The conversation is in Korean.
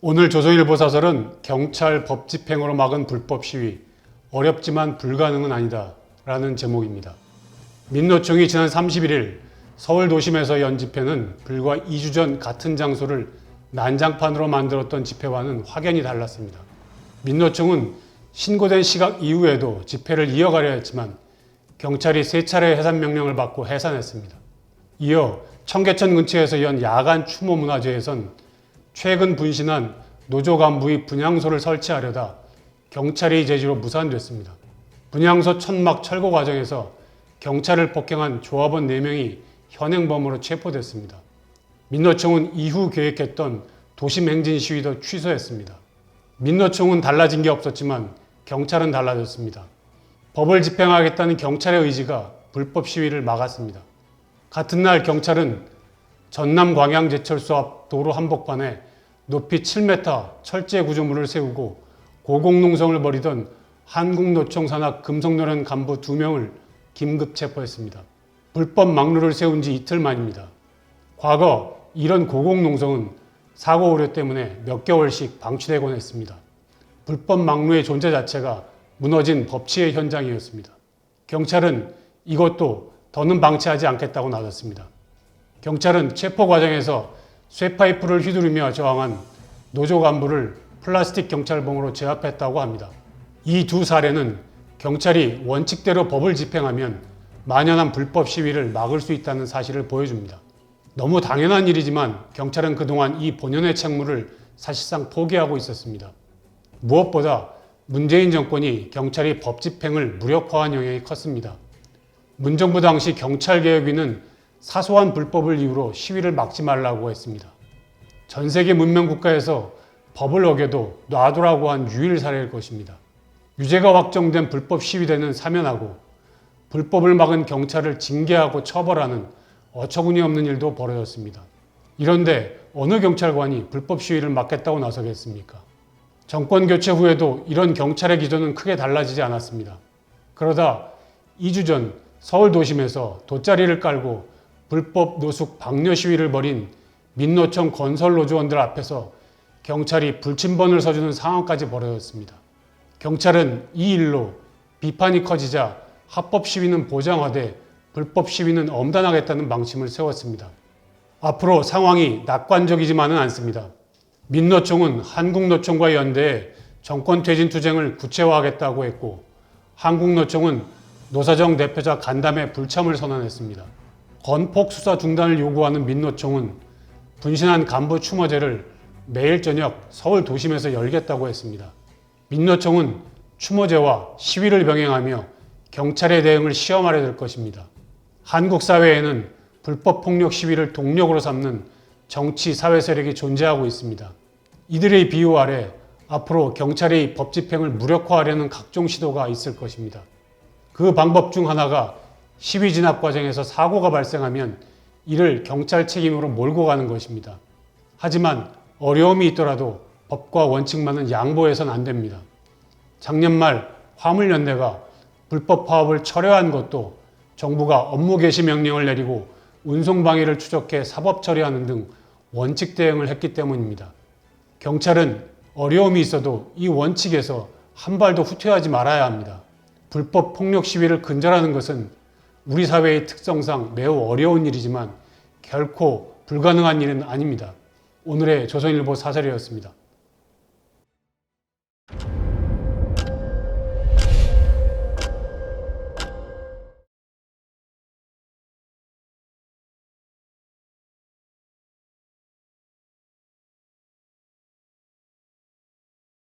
오늘 조선일보 사설은 경찰 법 집행으로 막은 불법 시위, 어렵지만 불가능은 아니다 라는 제목입니다. 민노총이 지난 31일 서울 도심에서 연 집회는 불과 2주 전 같은 장소를 난장판으로 만들었던 집회와는 확연히 달랐습니다. 민노총은 신고된 시각 이후에도 집회를 이어가려 했지만 경찰이 3차례 해산 명령을 받고 해산했습니다. 이어 청계천 근처에서 연 야간 추모 문화제에선 최근 분신한 노조 간부의 분향소를 설치하려다 경찰이 제지로 무산됐습니다. 분향소 천막 철거 과정에서 경찰을 폭행한 조합원 4명이 현행범으로 체포됐습니다. 민노총은 이후 계획했던 도심 행진 시위도 취소했습니다. 민노총은 달라진 게 없었지만 경찰은 달라졌습니다. 법을 집행하겠다는 경찰의 의지가 불법 시위를 막았습니다. 같은 날 경찰은 전남 광양제철소 앞 도로 한복판에 높이 7m 철제 구조물을 세우고 고공농성을 벌이던 한국노총 산하 금속노련 간부 2명을 긴급 체포했습니다. 불법 막루를 세운 지 이틀 만입니다. 과거 이런 고공농성은 사고 우려 때문에 몇 개월씩 방치되곤 했습니다. 불법 막루의 존재 자체가 무너진 법치의 현장이었습니다. 경찰은 이것도 더는 방치하지 않겠다고 나섰습니다. 경찰은 체포 과정에서 쇠파이프를 휘두르며 저항한 노조 간부를 플라스틱 경찰봉으로 제압했다고 합니다. 이 두 사례는 경찰이 원칙대로 법을 집행하면 만연한 불법 시위를 막을 수 있다는 사실을 보여줍니다. 너무 당연한 일이지만 경찰은 그동안 이 본연의 책무를 사실상 포기하고 있었습니다. 무엇보다 문재인 정권이 경찰이 법 집행을 무력화한 영향이 컸습니다. 문정부 당시 경찰개혁위는 사소한 불법을 이유로 시위를 막지 말라고 했습니다. 전 세계 문명 국가에서 법을 어겨도 놔두라고 한 유일 사례일 것입니다. 유죄가 확정된 불법 시위대는 사면하고 불법을 막은 경찰을 징계하고 처벌하는 어처구니 없는 일도 벌어졌습니다. 이런데 어느 경찰관이 불법 시위를 막겠다고 나서겠습니까? 정권 교체 후에도 이런 경찰의 기조는 크게 달라지지 않았습니다. 그러다 2주 전 서울 도심에서 돗자리를 깔고 불법 노숙 박려 시위를 벌인 민노총 건설노조원들 앞에서 경찰이 불침번을 서주는 상황까지 벌어졌습니다. 경찰은 이 일로 비판이 커지자 합법 시위는 보장하되 불법 시위는 엄단하겠다는 방침을 세웠습니다. 앞으로 상황이 낙관적이지만은 않습니다. 민노총은 한국노총과 연대해 정권 퇴진 투쟁을 구체화하겠다고 했고 한국노총은 노사정 대표자 간담회 불참을 선언했습니다. 건폭 수사 중단을 요구하는 민노총은 분신한 간부 추모제를 매일 저녁 서울 도심에서 열겠다고 했습니다. 민노총은 추모제와 시위를 병행하며 경찰의 대응을 시험하려 될 것입니다. 한국 사회에는 불법 폭력 시위를 동력으로 삼는 정치, 사회 세력이 존재하고 있습니다. 이들의 비호 아래 앞으로 경찰의 법 집행을 무력화하려는 각종 시도가 있을 것입니다. 그 방법 중 하나가 시위 진압 과정에서 사고가 발생하면 이를 경찰 책임으로 몰고 가는 것입니다. 하지만 어려움이 있더라도 법과 원칙만은 양보해서는 안 됩니다. 작년 말 화물연대가 불법 파업을 철회한 것도 정부가 업무 개시 명령을 내리고 운송방해를 추적해 사법 처리하는 등 원칙 대응을 했기 때문입니다. 경찰은 어려움이 있어도 이 원칙에서 한 발도 후퇴하지 말아야 합니다. 불법 폭력 시위를 근절하는 것은 우리 사회의 특성상 매우 어려운 일이지만 결코 불가능한 일은 아닙니다. 오늘의 조선일보 사설이었습니다.